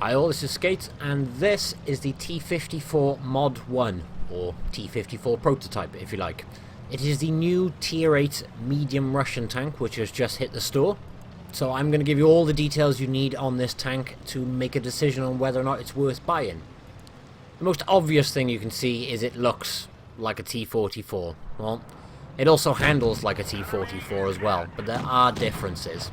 Hi all, this is Skate, and this is the T-54 Mod 1, or T-54 prototype if you like. It is the new Tier 8 medium Russian tank which has just hit the store. So I'm going to give you all the details you need on this tank to make a decision on whether or not it's worth buying. The most obvious thing you can see is it looks like a T-44. Well, it also handles like a T-44 as well, but there are differences.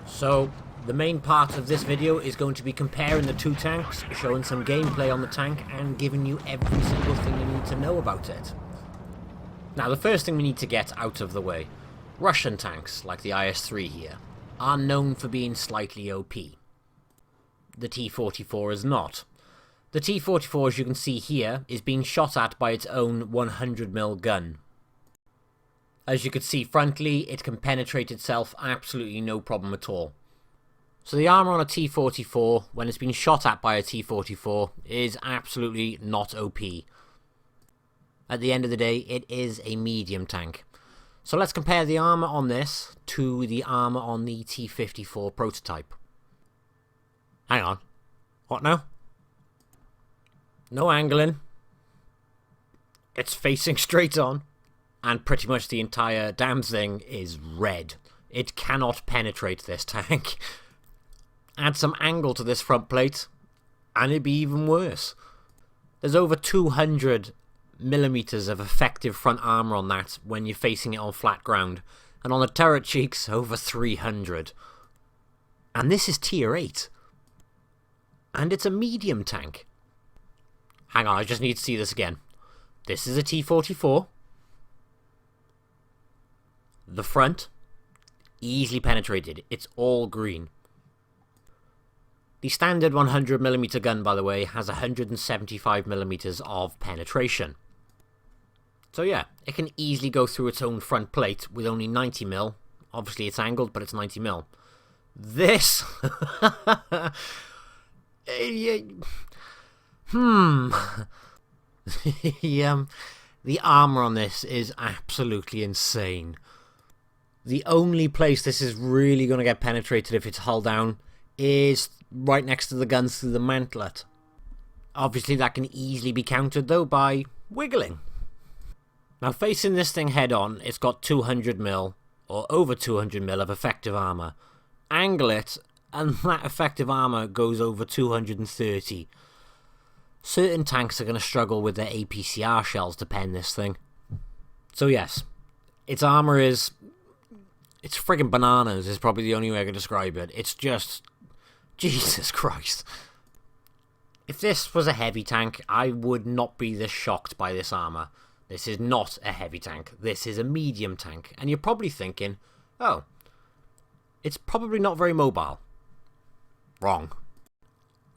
So the main part of this video is going to be comparing the two tanks, showing some gameplay on the tank, and giving you every single thing you need to know about it. Now, the first thing we need to get out of the way. Russian tanks, like the IS-3 here, are known for being slightly OP. The T-44 is not. The T-44, as you can see here, is being shot at by its own 100mm gun. As you can see frontally, it can penetrate itself absolutely no problem at all. So the armor on a T-44, when it's been shot at by a T-44, is absolutely not OP. At the end of the day, it is a medium tank. So let's compare the armor on this to the armor on the T-54 prototype. Hang on. What now? No angling. It's facing straight on. And pretty much the entire damn thing is red. It cannot penetrate this tank. Add some angle to this front plate, and it'd be even worse. There's over 200mm of effective front armor on that when you're facing it on flat ground, and on the turret cheeks, over 300. And this is Tier 8. And it's a medium tank. Hang on, I just need to see this again. This is a T-44. The front, easily penetrated. It's all green. The standard 100mm gun, by the way, has 175mm of penetration. So yeah, it can easily go through its own front plate with only 90mm. Obviously it's angled, but it's 90mm. This... The armor on this is absolutely insane. The only place this is really going to get penetrated if it's hull down is right next to the guns through the mantlet. Obviously that can easily be countered though by wiggling. Now facing this thing head on, it's got 200mm or over 200mm of effective armor. Angle it and that effective armor goes over 230. Certain tanks are going to struggle with their APCR shells to pen this thing. So yes, its armor is... it's friggin' bananas is probably the only way I can describe it. It's just... Jesus Christ. If this was a heavy tank, I would not be this shocked by this armor. This is not a heavy tank. This is a medium tank. And you're probably thinking, oh, it's probably not very mobile. Wrong.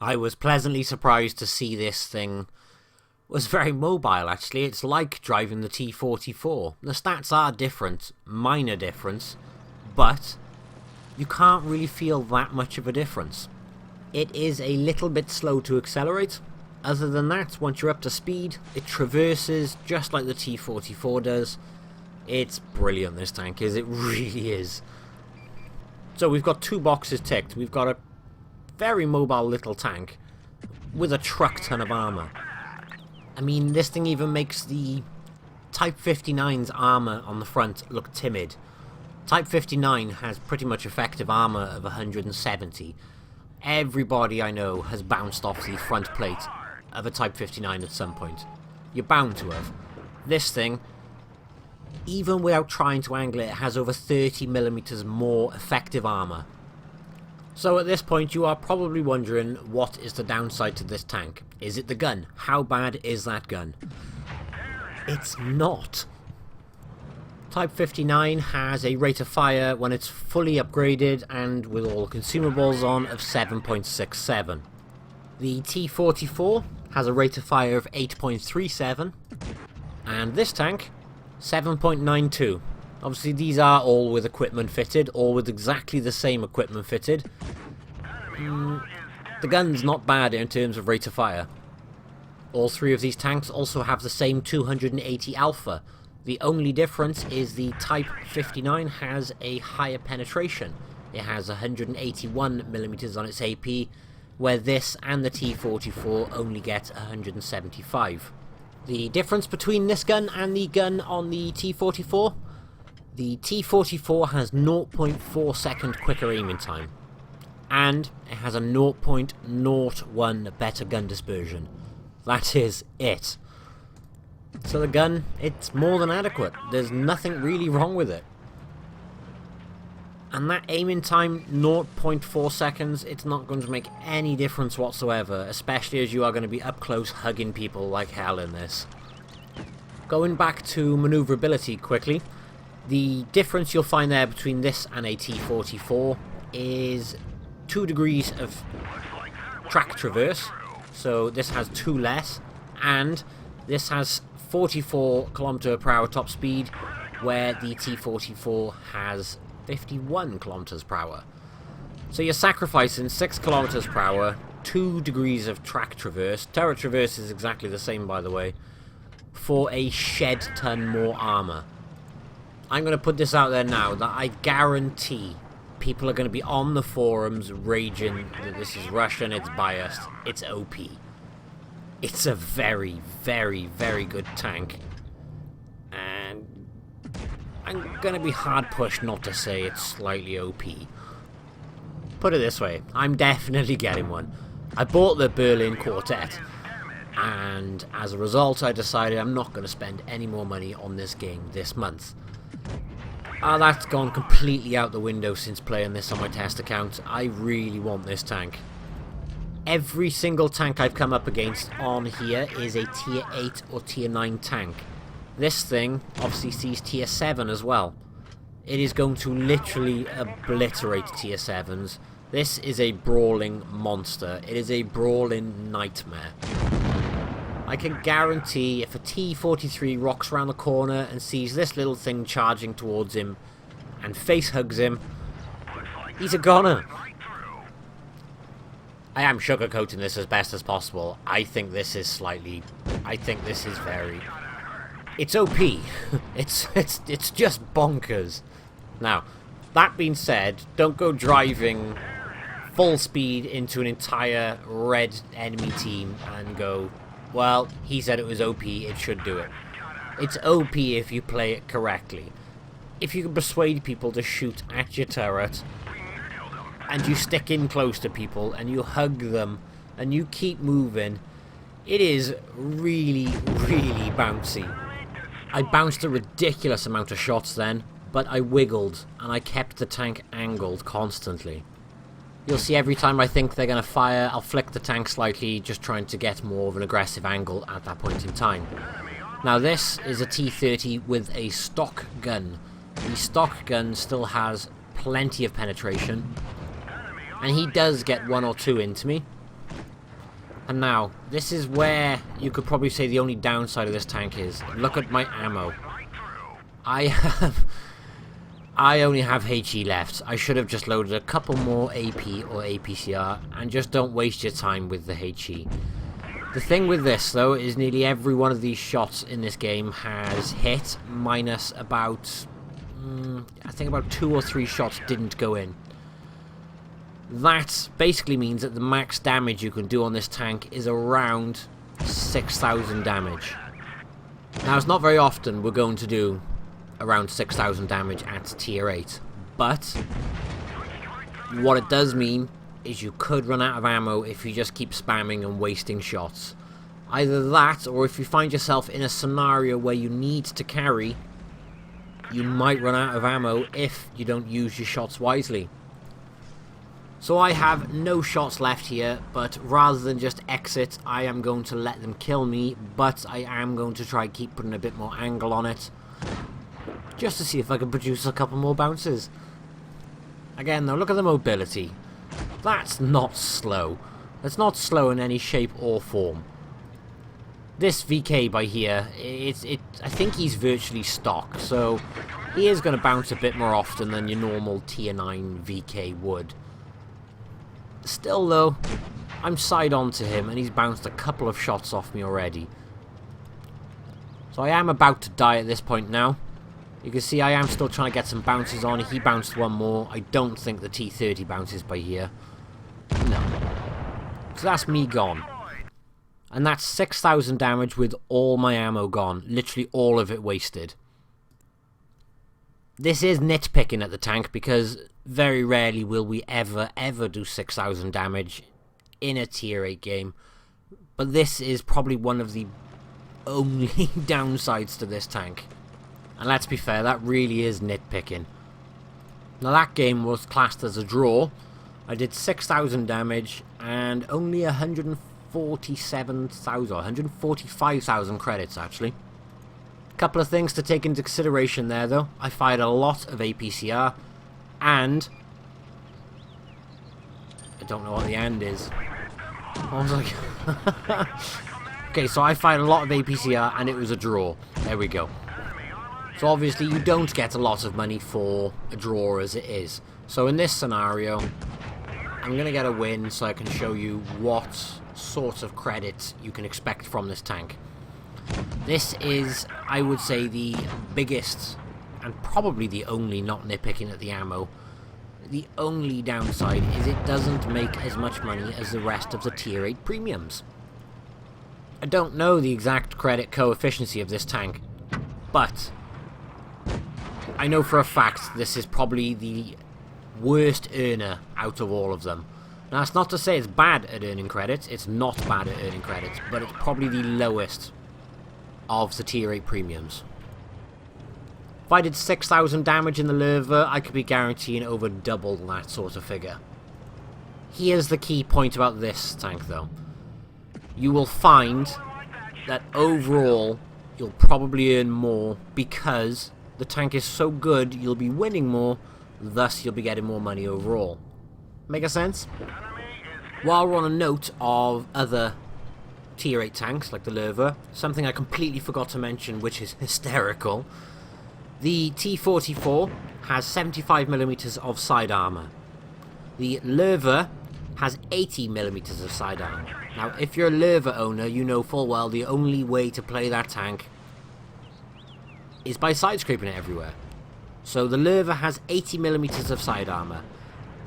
I was pleasantly surprised to see this thing was very mobile, actually. It's like driving the T-44. The stats are different, minor difference, but you can't really feel that much of a difference. It is a little bit slow to accelerate. Other than that, once you're up to speed, it traverses just like the T-44 does. It's brilliant, this tank is. It really is. So we've got two boxes ticked. We've got a very mobile little tank with a truck ton of armor. I mean, this thing even makes the Type 59's armor on the front look timid. Type 59 has pretty much effective armor of 170. Everybody I know has bounced off the front plate of a Type 59 at some point. You're bound to have. This thing, even without trying to angle it, has over 30mm more effective armor. So at this point you are probably wondering, what is the downside to this tank? Is it the gun? How bad is that gun? It's not. Type 59 has a rate of fire when it's fully upgraded and with all consumables on of 7.67. The T-44 has a rate of fire of 8.37 and this tank 7.92. Obviously these are all with equipment fitted, all with exactly the same equipment fitted. The gun's not bad in terms of rate of fire. All three of these tanks also have the same 280 alpha. The only difference is the Type 59 has a higher penetration. It has 181mm on its AP, where this and the T-44 only get 175. The difference between this gun and the gun on the T-44? The T-44 has 0.4 second quicker aiming time, and it has a 0.01 better gun dispersion. That is it. So the gun, it's more than adequate. There's nothing really wrong with it. And that aiming time, 0.4 seconds, it's not going to make any difference whatsoever, especially as you are going to be up close hugging people like hell in this. Going back to maneuverability quickly, the difference you'll find there between this and a T-44 is 2 degrees of track traverse, so this has 2 less, and this has 44 km/h top speed, where the T-44 has 51 km/h. So you're sacrificing 6 km/h, 2 degrees of track traverse, turret traverse is exactly the same by the way, for a shed ton more armour. I'm going to put this out there now that I guarantee people are going to be on the forums raging that this is Russian, it's biased, it's OP. It's a very, very, very good tank. And I'm going to be hard pushed not to say it's slightly OP. Put it this way, I'm definitely getting one. I bought the Berlin Quartet, and as a result I decided I'm not going to spend any more money on this game this month. That's gone completely out the window since playing this on my test account. I really want this tank. Every single tank I've come up against on here is a tier 8 or tier 9 tank. This thing obviously sees tier 7 as well. It is going to literally obliterate tier 7s. This is a brawling monster. It is a brawling nightmare. I can guarantee if a T-43 rocks around the corner and sees this little thing charging towards him and face hugs him, he's a goner. I am sugarcoating this as best as possible. I think this is very... It's OP. It's just bonkers. Now, that being said, don't go driving full speed into an entire red enemy team and go, well, he said it was OP, it should do it. It's OP if you play it correctly. If you can persuade people to shoot at your turret, and you stick in close to people, and you hug them, and you keep moving, it is really, really bouncy. I bounced a ridiculous amount of shots then, but I wiggled, and I kept the tank angled constantly. You'll see every time I think they're going to fire, I'll flick the tank slightly, just trying to get more of an aggressive angle at that point in time. Now this is a T-30 with a stock gun. The stock gun still has plenty of penetration, and he does get 1 or 2 into me. And now, this is where you could probably say the only downside of this tank is. Look at my ammo. I only have HE left. I should have just loaded a couple more AP or APCR, and just don't waste your time with the HE. The thing with this, though, is nearly every one of these shots in this game has hit, minus about, I think about 2 or 3 shots didn't go in. That basically means that the max damage you can do on this tank is around 6,000 damage. Now, it's not very often we're going to do around 6,000 damage at tier 8, but what it does mean is you could run out of ammo if you just keep spamming and wasting shots. Either that, or if you find yourself in a scenario where you need to carry, you might run out of ammo if you don't use your shots wisely. So I have no shots left here, but rather than just exit, I am going to let them kill me, but I am going to try keep putting a bit more angle on it, just to see if I can produce a couple more bounces. Again though, look at the mobility. That's not slow. That's not slow in any shape or form. This VK by here, I think he's virtually stock, so he is going to bounce a bit more often than your normal tier 9 VK would. Still though, I'm side on to him and he's bounced a couple of shots off me already. So I am about to die at this point now. You can see I am still trying to get some bounces on. He bounced one more. I don't think the T-30 bounces by here. No. So that's me gone. And that's 6,000 damage with all my ammo gone. Literally all of it wasted. This is nitpicking at the tank because very rarely will we ever do 6,000 damage in a tier 8 game. But this is probably one of the only downsides to this tank. And let's be fair, that really is nitpicking. Now that game was classed as a draw. I did 6,000 damage and only 145,000 credits actually. Couple of things to take into consideration there though. I fired a lot of APCR and I don't know what the end is. I was like okay, so I fired a lot of APCR and it was a draw. There we go. So obviously you don't get a lot of money for a draw as it is. So in this scenario, I'm going to get a win so I can show you what sort of credits you can expect from this tank. This is, I would say, the biggest and probably the only, not nitpicking at the ammo, the only downside is it doesn't make as much money as the rest of the tier 8 premiums. I don't know the exact credit coefficient of this tank, but I know for a fact this is probably the worst earner out of all of them. Now that's not to say it's bad at earning credits, it's not bad at earning credits, but it's probably the lowest of the tier 8 premiums. If I did 6,000 damage in the Lerva, I could be guaranteeing over double that sort of figure. Here's the key point about this tank though. You will find that overall you'll probably earn more because the tank is so good you'll be winning more, thus you'll be getting more money overall. Make a sense? While we're on a note of other tier 8 tanks like the Lerva, something I completely forgot to mention which is hysterical. The T-54 has 75mm of side armor. The Lerva has 80mm of side armor. Now if you're a Lerva owner, you know full well the only way to play that tank is by side scraping it everywhere. So the Lerva has 80mm of side armor.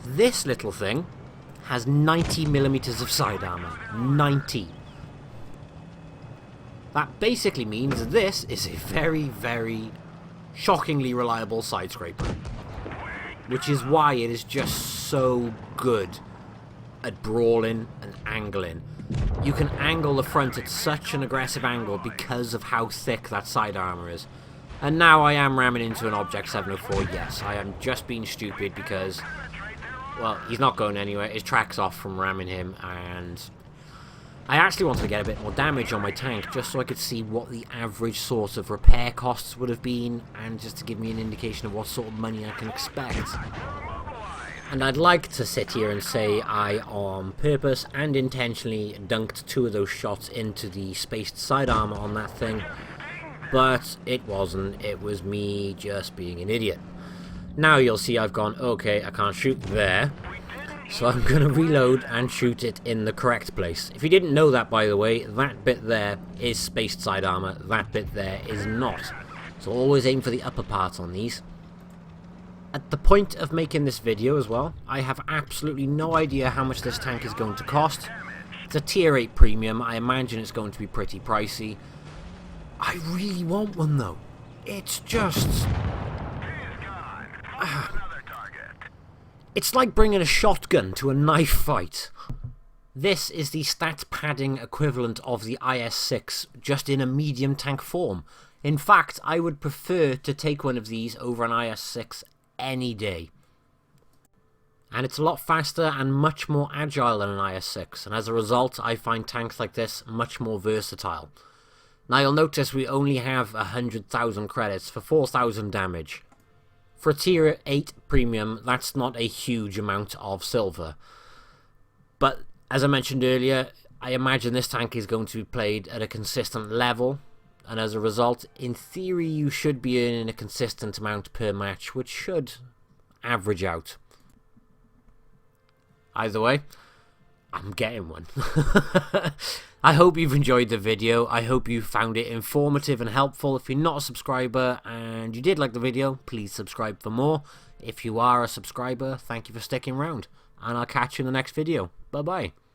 This little thing has 90mm of side armor. 90. That basically means this is a very, very shockingly reliable side scraper. Which is why it is just so good at brawling and angling. You can angle the front at such an aggressive angle because of how thick that side armor is. And now I am ramming into an Object 704, yes, I am just being stupid because, well, he's not going anywhere, his track's off from ramming him, and I actually wanted to get a bit more damage on my tank just so I could see what the average sort of repair costs would have been, and just to give me an indication of what sort of money I can expect. And I'd like to sit here and say I, on purpose and intentionally, dunked 2 of those shots into the spaced side armor on that thing. But it wasn't, it was me just being an idiot. Now you'll see I've gone, okay, I can't shoot there, so I'm going to reload and shoot it in the correct place. If you didn't know that, by the way, that bit there is spaced side armor, that bit there is not. So always aim for the upper part on these. At the point of making this video as well, I have absolutely no idea how much this tank is going to cost. It's a tier 8 premium, I imagine it's going to be pretty pricey. I really want one though. It's just... it's like bringing a shotgun to a knife fight. This is the stat padding equivalent of the IS-6, just in a medium tank form. In fact, I would prefer to take one of these over an IS-6 any day. And it's a lot faster and much more agile than an IS-6, and as a result I find tanks like this much more versatile. Now you'll notice we only have 100,000 credits for 4,000 damage. For a tier 8 premium, that's not a huge amount of silver. But as I mentioned earlier, I imagine this tank is going to be played at a consistent level, and as a result, in theory you should be earning a consistent amount per match, which should average out. Either way, I'm getting one. I hope you've enjoyed the video. I hope you found it informative and helpful. If you're not a subscriber and you did like the video, please subscribe for more. If you are a subscriber, thank you for sticking around. And I'll catch you in the next video. Bye bye.